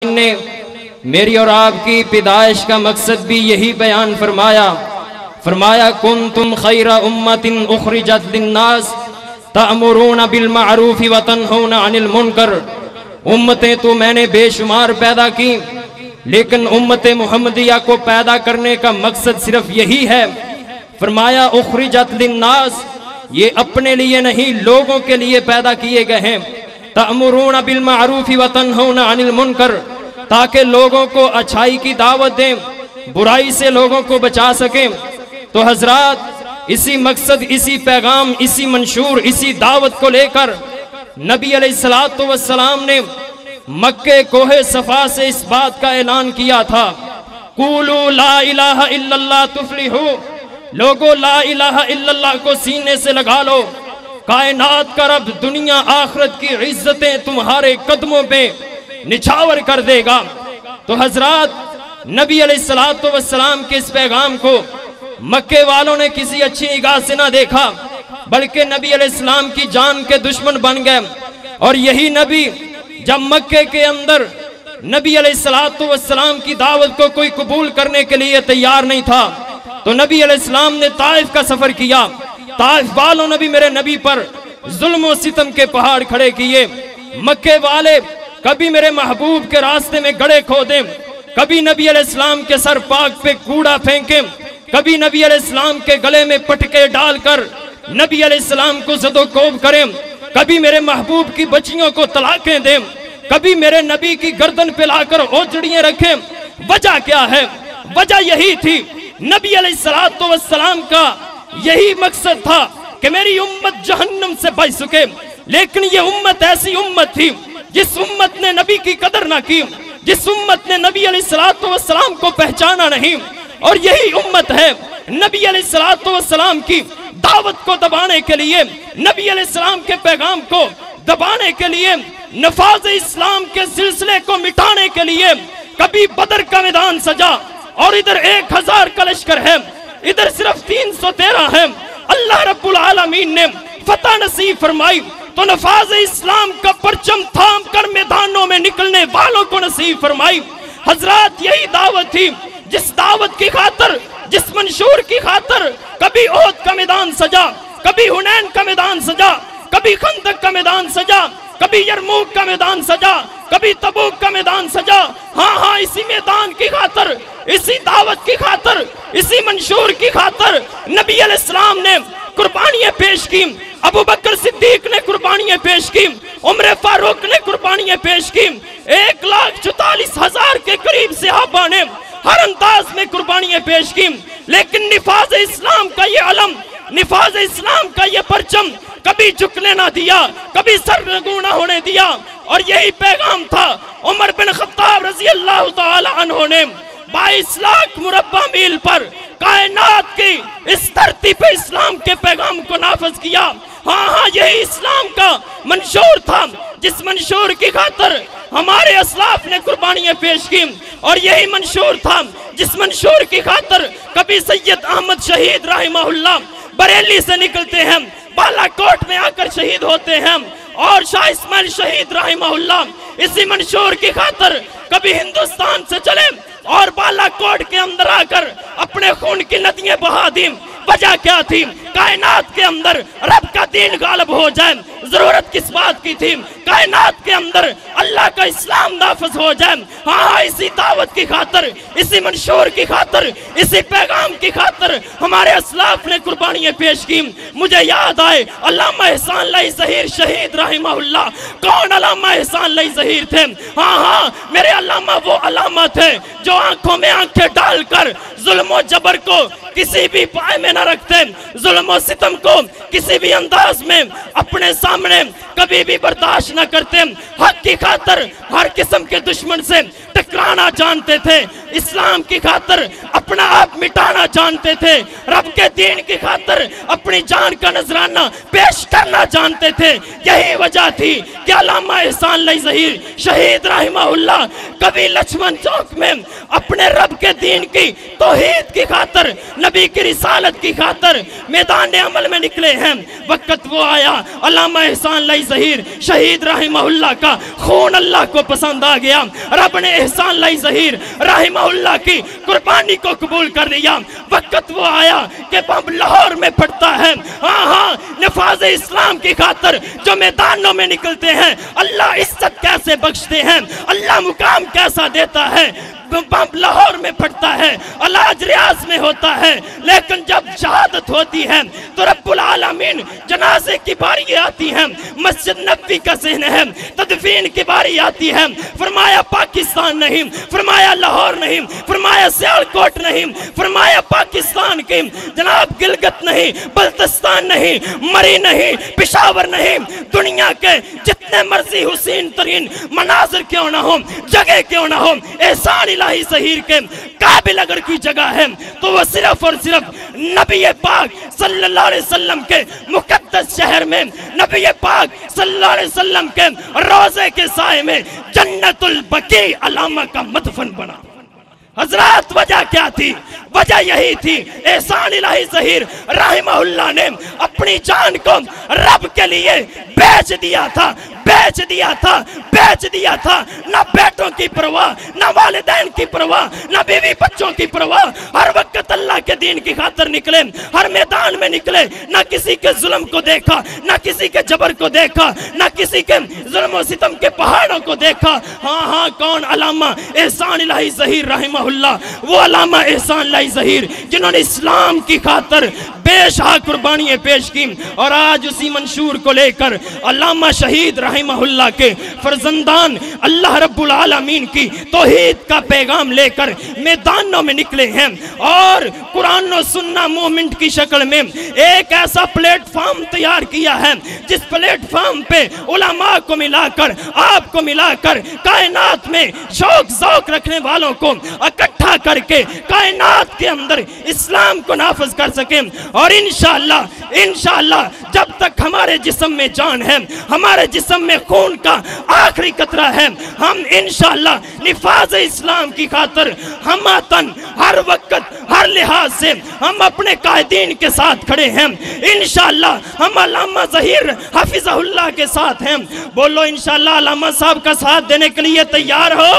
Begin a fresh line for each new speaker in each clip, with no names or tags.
نے میری اور آپ کی پیدائش کا مقصد بھی یہی بیان فرمایا کنتم خیر امت اخرجت للناس تأمرون بالمعروف وتنہون عن المنکر۔ امتیں تو میں نے بے شمار پیدا کی، لیکن امت محمدیہ کو پیدا کرنے کا مقصد صرف یہی ہے۔ فرمایا اخرجت للناس، یہ اپنے لیے نہیں لوگوں کے لیے پیدا کیے گئے ہیں۔ تأمرون بالمعروف وتنہون عن المنکر، تاکہ لوگوں کو اچھائی کی دعوت دیں، برائی سے لوگوں کو بچا سکیں۔ تو حضرات اسی مقصد، اسی پیغام، اسی منشور، اسی دعوت کو لے کر نبی علیہ السلام نے مکہ کوہ صفا سے اس بات کا اعلان کیا تھا، قولوا لا الہ الا اللہ تفلحوا، لوگو لا الہ الا اللہ کو سینے سے لگا لو، کائنات کا رب دنیا آخرت کی عزتیں تمہارے قدموں پہ نچھاور کر دے گا۔ تو حضرات نبی علیہ السلام کے اس پیغام کو مکے والوں نے کسی اچھی نگاہ سے نہ دیکھا، بلکہ نبی علیہ السلام کی جان کے دشمن بن گئے۔ اور یہی نبی جب مکے کے اندر نبی علیہ السلام کی دعوت کو کوئی قبول کرنے کے لیے تیار نہیں تھا، تو نبی علیہ السلام نے طائف کا سفر کیا۔ طائف والوں نے بھی میرے نبی پر ظلم و ستم کے پہاڑ کھڑے کیے۔ مکے والے کبھی میرے محبوب کے راستے میں گڑھے کھودیں، کبھی نبی علیہ السلام کے سر پاک پہ کوڑا پھینکیں، کبھی نبی علیہ السلام کے گلے میں پٹکے ڈال کر نبی علیہ السلام کو زد و کوب کریں، کبھی میرے محبوب کی بچیوں کو طلاقیں دیں، کبھی میرے نبی کی گردن پہ لا کر اوجڑیاں رکھیں۔ وجہ کیا ہے؟ وجہ یہی تھی، نبی علیہ السلام کا یہی مقصد تھا کہ میری امت جہنم سے بچ سکے۔ لیکن یہ امت ایسی امت تھی جس امت نے نبی کی قدر نہ کی، جس امت نے نبی علیہ السلام کو پہچانا نہیں۔ اور یہی امت ہے نبی علیہ السلام کی دعوت کو دبانے کے لیے، نبی علیہ السلام کے پیغام کو دبانے کے لیے، نفاذ اسلام کے سلسلے کو مٹانے کے لیے کبھی بدر کا میدان سجا، اور ادھر 1000 کا لشکر ہے، ادھر صرف 313 ہے۔ اللہ رب العالمین نے فتح نصیب فرمائی تو نفاذ اسلام کا پرچم تھام کر میدانوں میں نکلنے والوں کو نصیب فرمائی۔ حضرات یہی دعوت تھی جس دعوت کی خاطر، جس منشور کی خاطر کبھی احد کا میدان سجا، کبھی حنین کا میدان سجا، کبھی خندق کا میدان سجا، کبھی یرموک کا میدان سجا، کبھی تبوک کا میدان سجا۔ ہاں اسی میدان کی خاطر، اسی دعوت کی خاطر، اسی منشور کی خاطر نبی علیہ السلام نے قربانیاں پیش کی، ابو بکر صدیق نے قربانیاں پیش کی، عمر فاروق نے قربانیاں پیش کی، 1,44,000 کے قریب صحابہ نے ہر انداز میں قربانیاں پیش کی۔ لیکن نفاذ اسلام کا یہ علم، نفاذ اسلام کا یہ پرچم کبھی جھکنے نہ دیا، کبھی سرنگوں نہ ہونے دیا۔ اور یہی پیغام تھا عمر بن خطاب رضی اللہ تعالی عنہ نے 22 لاکھ مربع میل پر کائنات کی اس دھرتی پہ اسلام کے پیغام کو نافذ کیا۔ ہاں یہی اسلام کا منشور تھا جس منشور کی خاطر ہمارے اسلاف نے قربانیاں پیش کی، اور یہی منشور تھا جس منشور کی خاطر کبھی سید احمد شہید رحمہ اللہ بریلی سے نکلتے ہیں، بالا کوٹ میں آ کر شہید ہوتے ہیں، اور شاہ اسماعیل شہید رحمہ اللہ اسی منشور کی خاطر کبھی ہندوستان سے چلے اور بالا کوٹ کے اندر آ کر اپنے خون کی ندیاں بہا دیں۔ وجہ کیا تھی؟ کائنات کے اندر رب کا دین غالب ہو جائے۔ ضرورت کس بات کی تھی؟ کائنات کے اندر اللہ کا اسلام نافذ ہو جائے۔ ہاں اسی دعوت کی خاطر، اسی منشور کی خاطر، اسی پیغام کی خاطر ہمارے اسلاف نے قربانیاں پیش کی۔ مجھے یاد آئے علامہ احسان اللہ ظہیر شہید رحمہ اللہ۔ کون علامہ احسان اللہ ظہیر تھے؟ ہاں میرے علامہ وہ علامہ تھے جو آنکھوں میں آنکھیں ڈال کر ظلم و جبر کو کسی بھی پائے میں نہ رکھتے، ظلم و ستم کو کسی بھی انداز میں اپنے سامنے کبھی بھی برداشت نہ کرتے، حق کی خاطر ہر قسم کے دشمن سے ٹکرانا جانتے تھے، اسلام کی خاطر اپنا آپ مٹانا جانتے تھے، رب کے دین کی خاطر اپنی جان کا نذرانہ پیش کرنا جانتے تھے۔ یہی وجہ تھی کہ علامہ احسان اللہ ظہیر شہید رحمہ اللہ کبھی لچمن چوک میں اپنے رب کے دین کی توحید کی خاطر، نبی کی رسالت کی خاطر میدان عمل میں نکلے ہیں۔ وقت وہ آیا علامہ احسان لائی ظہیر شہید رحمہ اللہ کا خون اللہ کو پسند آ گیا، رب نے احسان لائی ظہیر رحمہ اللہ کی قربانی کو قبول کر لیا۔ وقت وہ آیا کہ بم لاہور میں پھٹتا ہے، ہاں نفاذ اسلام کی خاطر جو میدانوں میں نکلتے ہیں، اللہ عزت کیسے بخشتے ہیں، اللہ مقام کیسا دیتا ہے۔ بم لاہور میں پھٹتا ہے، علاج ریاض میں ہوتا ہے، لیکن جب شہادت ہوتی ہے تو رب العالمین جنازے کی باری آتی ہے، مسجد نبوی کا ذہن ہے، تدفین کی باری آتی ہے، فرمایا پاکستان نہیں، فرمایا لاہور نہیں، فرمایا سیالکوٹ نہیں، فرمایا پاکستان کی جناب گلگت نہیں، بلتستان نہیں، مری نہیں، پشاور نہیں، دنیا کے جتنے مرضی حسین ترین مناظر کیوں نہ ہوں، جگہ کیوں نہ ہوں، احسان الہی ظہیر کے قابل اگر کی جگہ ہے تو وہ صرف اور صرف نبی پاک صلی اللہ علیہ وسلم کے مقدس شہر میں، نبی پاک صلی اللہ علیہ وسلم کے روضے کے سائے میں جنت البقیع علامہ کا مدفن بنا۔ حضرات وجہ کیا تھی؟ وجہ یہی تھی، احسان الہی ظہیر رحمہ اللہ نے اپنی جان کو رب کے لیے بیچ دیا تھا، بیچ دیا تھا، بیچ دیا تھا، نہ بیٹوں کی پرواہ، نہ والدین کی پرواہ، نہ بیوی بچوں کی پرواہ، ہر وقت اللہ کے دین کی خاطر نکلے، ہر میدان میں نکلے، نہ کسی کے ظلم کو دیکھا، نہ کسی کے جبر کو دیکھا، نہ کسی کے ظلم و ستم کے پہاڑوں کو دیکھا۔ ہاں کون؟ علامہ احسان الہی ظہیر رحمہ اللہ، وہ علامہ احسان الہی ظہیر جنہوں نے اسلام کی خاطر بے شہا قربانیاں پیش کی، اور آج اسی منشور کو لے کر علامہ شہید رحمہ اللہ کے فرزندان اللہ رب العالمین کی توحید کا پیغام لے کر میدانوں میں نکلے ہیں، اور قرآن و سنہ مومنٹ کی شکل میں ایک ایسا پلیٹ فارم تیار کیا ہے جس پلیٹ فارم پہ علماء کو ملا کر، آپ کو ملا کر، کائنات میں شوق ذوق رکھنے والوں کو اکٹھا کر کے کائنات کے اندر اسلام کو نافذ کر سکیں۔ اور انشاءاللہ جب تک ہمارے جسم میں جان ہے، ہمارے جسم میں خون کا آخری قطرہ ہے، ہم انشاءاللہ نفاذ اسلام کی خاطر ہماتن ہر وقت ہر لحاظ سے ہم اپنے قائدین کے ساتھ کھڑے ہیں۔ انشاءاللہ ہم علامہ ظہیر حفظہ اللہ کے ساتھ ہیں۔ بولو انشاءاللہ علامہ صاحب کا ساتھ دینے کے لیے تیار ہو؟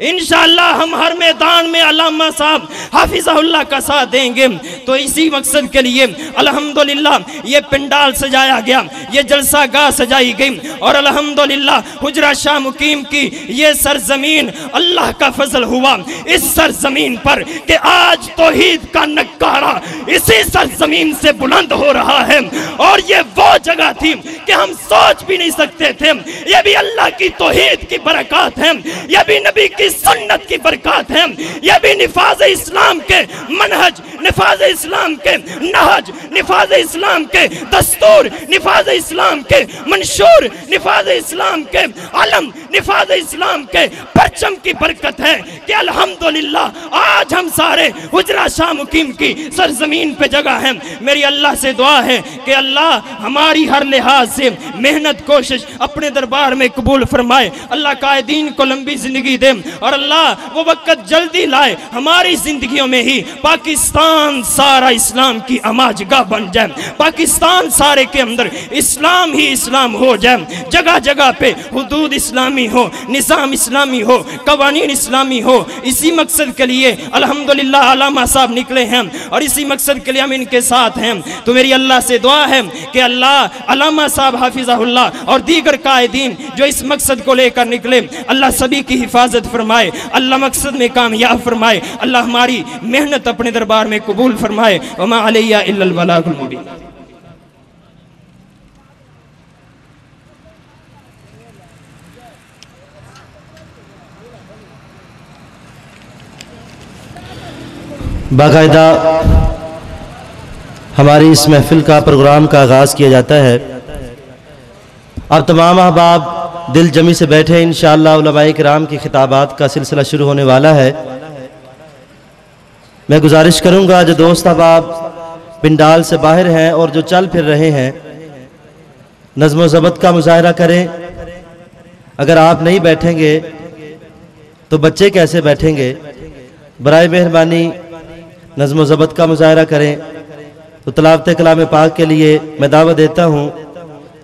انشاءاللہ ہم ہر میدان میں علامہ صاحب حافظہ اللہ کا ساتھ دیں گے۔ تو اسی مقصد کے لیے الحمدللہ یہ پنڈال سجایا گیا، یہ جلسہ گاہ سجائی گئی، اور الحمدللہ حجرہ شاہ مقیم کی یہ سرزمین اللہ کا فضل ہوا اس سرزمین پر کہ آج توحید کا نکارہ اسی سرزمین سے بلند ہو رہا ہے۔ اور یہ وہ جگہ تھی کہ ہم سوچ بھی نہیں سکتے تھے، یہ بھی اللہ کی توحید کی برکات ہیں، یہ بھی نبی کی سنت کی برکات ہیں، یہ بھی نفاذ اسلام کے منہج، نفاذ اسلام کے نہج، نفاذ اسلام کے دستور، نفاذ اسلام کے منشور، نفاذ اسلام کے علم، نفاذ اسلام کے پرچم کی برکت ہے کہ الحمدللہ آج ہم سارے حجرہ شاہ مقیم کی سرزمین پہ جگہ ہیں۔ میری اللہ سے دعا ہے کہ اللہ ہماری ہر لحاظ سے محنت کوشش اپنے دربار میں قبول فرمائے، اللہ قائدین کو لمبی زندگی دے، اور اللہ وہ وقت جلدی لائے ہماری زندگیوں میں ہی پاکستان سارا اسلام کی اماجگاہ بن جائے، پاکستان سارے کے اندر اسلام ہی اسلام ہو جائے، جگہ جگہ پہ حدود اسلامی ہو، نظام اسلامی ہو، قوانین اسلامی ہو۔ اسی مقصد کے لیے الحمدللہ علامہ صاحب نکلے ہیں، اور اسی مقصد کے لیے ہم ان کے ساتھ ہیں۔ تو میری اللہ سے دعا ہے کہ اللہ علامہ صاحب حافظہ اللہ اور دیگر قائدین جو اس مقصد کو لے کر نکلے، اللہ سبھی کی حفاظت فرمائے، اللہ مقصد میں کامیاب فرمائے، اللہ ہماری محنت اپنے دربار میں قبول فرمائے۔ وما علیہ الا البلاغ المبین۔
باقاعدہ ہماری اس محفل کا پروگرام کا آغاز کیا جاتا ہے۔ اب تمام احباب دل جمی سے بیٹھے، انشاءاللہ علماء کرام کی خطابات کا سلسلہ شروع ہونے والا ہے۔ میں گزارش کروں گا جو دوست احباب پنڈال سے باہر ہیں اور جو چل پھر رہے ہیں، نظم و ضبط کا مظاہرہ کریں۔ اگر آپ نہیں بیٹھیں گے تو بچے کیسے بیٹھیں گے؟ برائے مہربانی نظم و ضبط کا مظاہرہ کریں۔ تو تلاوت کلام پاک کے لیے میں دعوت دیتا ہوں